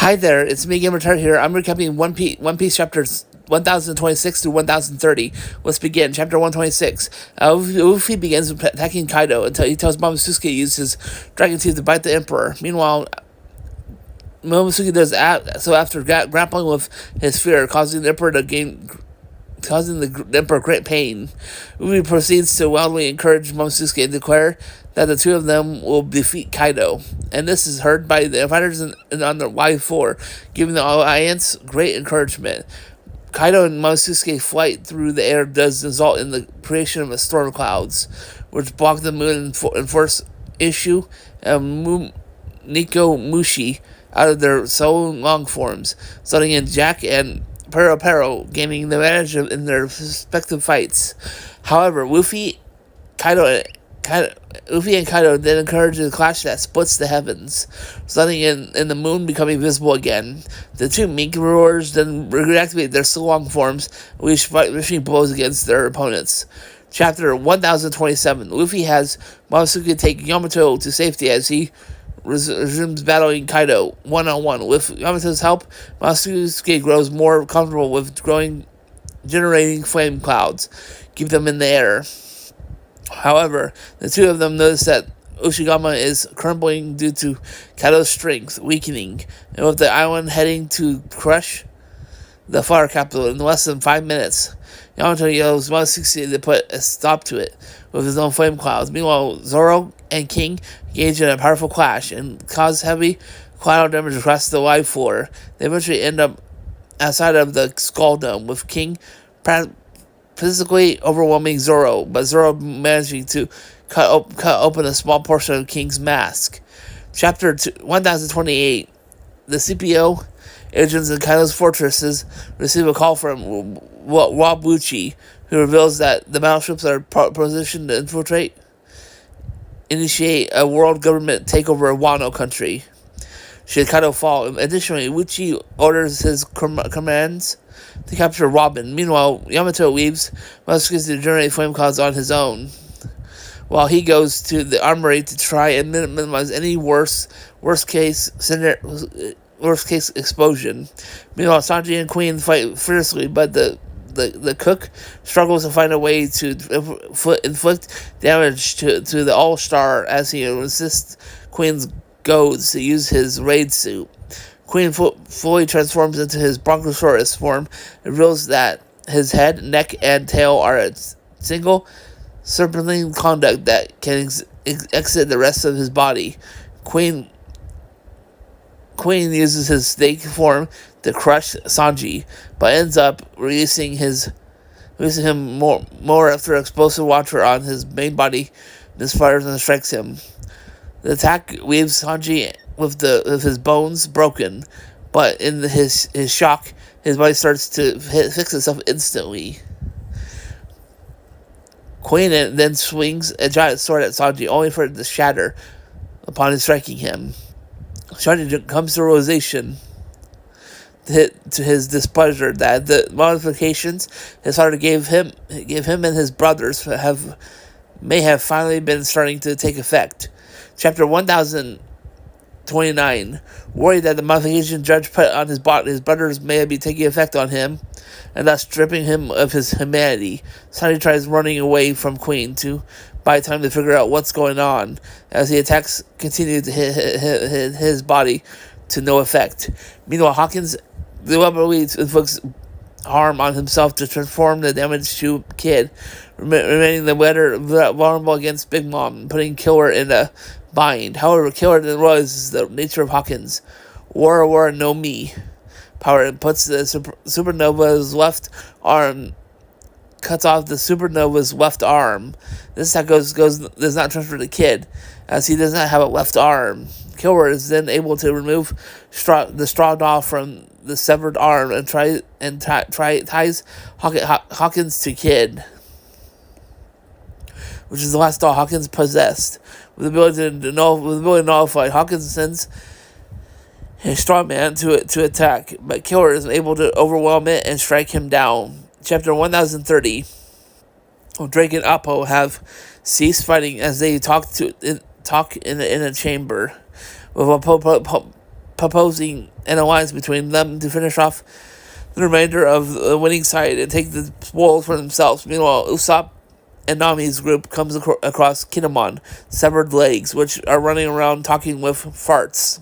Hi there, it's me, Gamer Tart here. I'm recapping One Piece chapters 1026 through 1030. Let's begin. Chapter 126. Luffy begins attacking Kaido until he tells Momosuke to use his dragon teeth to bite the Emperor. Meanwhile, Momosuke does so after grappling with his fear, causing the Emperor great pain. Luffy proceeds to wildly encourage Momosuke and declare that the two of them will defeat Kaido. And this is heard by the fighters on the Y4, giving the Alliance great encouragement. Kaido and Momosuke's flight through the air does result in the creation of a storm clouds, which block the moon and force Issue and Nico Mushi out of their so long forms, resulting in Jack and Pero gaining the advantage in their respective fights. However, Luffy and Kaido then encourage a clash that splits the heavens, resulting in the moon becoming visible again. The two Mink Rulers then reactivate their long forms, wishing blows against their opponents. Chapter 1027. Luffy has Momosuke take Yamato to safety as he resumes battling Kaido one-on-one. With Yamato's help, Momosuke grows more comfortable with generating flame clouds, keep them in the air. However, the two of them notice that Ushigama is crumbling due to Kaido's strength weakening, and with the island heading to crush the fire capital in less than 5 minutes, Yamato yells Momosuke to put a stop to it with his own flame clouds. Meanwhile, Zoro and King engage in a powerful clash and cause heavy collateral damage across the wide floor. They eventually end up outside of the Skull Dome, with King physically overwhelming Zoro, but Zoro managing to cut open a small portion of King's mask. Chapter 1028. The CPO agents in Kaido's fortresses receive a call from Wabuchi, who reveals that the battleships are positioned to initiate a world government takeover of Wano country should Kaido fall. Additionally, Uchi orders his commands to capture Robin. Meanwhile, Yamato leaves Momosuke to generate flame clouds on his own, while he goes to the armory to try and minimize any worst case explosion. Meanwhile, Sanji and Queen fight fiercely, but the cook struggles to find a way to inflict damage to the All-Star as he insists Queen's goads to use his raid suit. Queen fully transforms into his Brontosaurus form and reveals that his head, neck, and tail are a single serpentine conduct that can exit the rest of his body. Queen uses his snake form to crush Sanji, but ends up releasing him more after explosive water on his main body misfires and strikes him. The attack leaves Sanji with his bones broken, but in his shock, his body starts to fix itself instantly. Queen then swings a giant sword at Sanji, only for it to shatter upon striking him. Sanji comes to realization, to his displeasure, that the modifications his father gave him and his brothers may have finally been starting to take effect. Chapter 1029. Worried that the modification Judge put on his brothers may be taking effect on him, and thus stripping him of his humanity, Sanji tries running away from Queen to buy time to figure out what's going on, as the attacks continue to hit his body to no effect. Meanwhile, Hawkins deliberately inflicts harm on himself to transform the damaged Kid, remaining the latter vulnerable against Big Mom, putting Killer in a bind. However, Killer then realizes the nature of Hawkins' Wara no Mi power and puts the Supernova's left arm, cuts off the Supernova's left arm. This attack does not transfer to Kid, as he does not have a left arm. Killer is then able to remove the straw doll from the severed arm and ties Hawkins to Kid, which is the last doll Hawkins possessed. With the ability to nullify, Hawkins sends his straw man to attack, but Killer is able to overwhelm it and strike him down. Chapter 1030. Drake and Appo have ceased fighting as they talk in a chamber, with Appo proposing an alliance between them to finish off the remainder of the winning side and take the spoils for themselves. Meanwhile, Usopp and Nami's group comes across Kinemon, severed legs, which are running around talking with farts.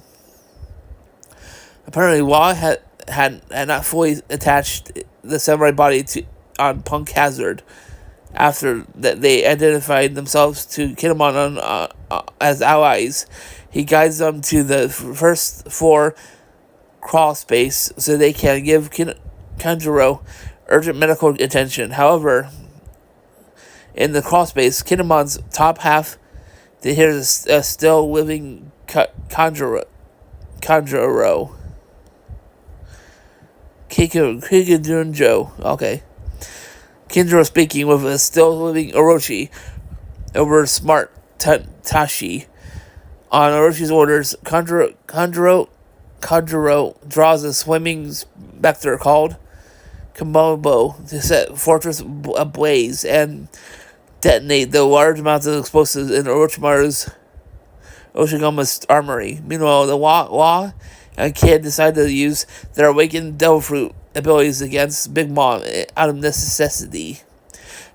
Apparently, Law had not fully attached the samurai body on Punk Hazard after that they identified themselves to Kinemon as allies. He guides them to the first floor crawl space so they can give Kanjuro urgent medical attention. However, in the crawl space, Kinemon's top half, they hear a still living Kanjuro. Kikadunjo. Okay. Kinjiro speaking with a still living Orochi over smart Tashi. On Oroshi's orders, Kanjuro draws a swimming specter called Komobo to set fortress ablaze and detonate the large amounts of explosives in Orochimaru's Oshigama's armory. Meanwhile, the Law and Kid decide to use their awakened Devil Fruit abilities against Big Mom out of necessity.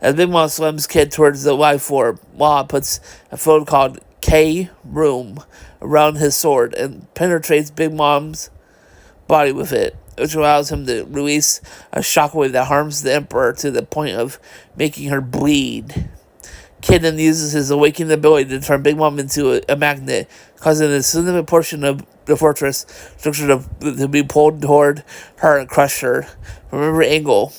As Big Mom swims Kid towards the live floor, Law puts a field called K-Room around his sword and penetrates Big Mom's body with it, which allows him to release a shockwave that harms the Emperor to the point of making her bleed. Kid then uses his awakened ability to turn Big Mom into a magnet, causing a significant portion of the fortress structure to be pulled toward her and crush her from every angle.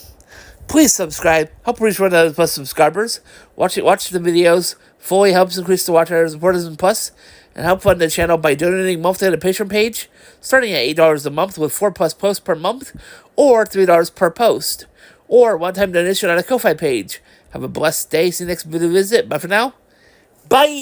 Please subscribe. Help reach 1,000 plus subscribers. Watch the videos. Fully helps increase the watch hours of Portism Plus, and help fund the channel by donating monthly to the Patreon page, starting at $8 a month with 4+ posts per month, or $3 per post, or one-time donation on a Ko-Fi page. Have a blessed day. See you next video visit. Bye for now. Bye!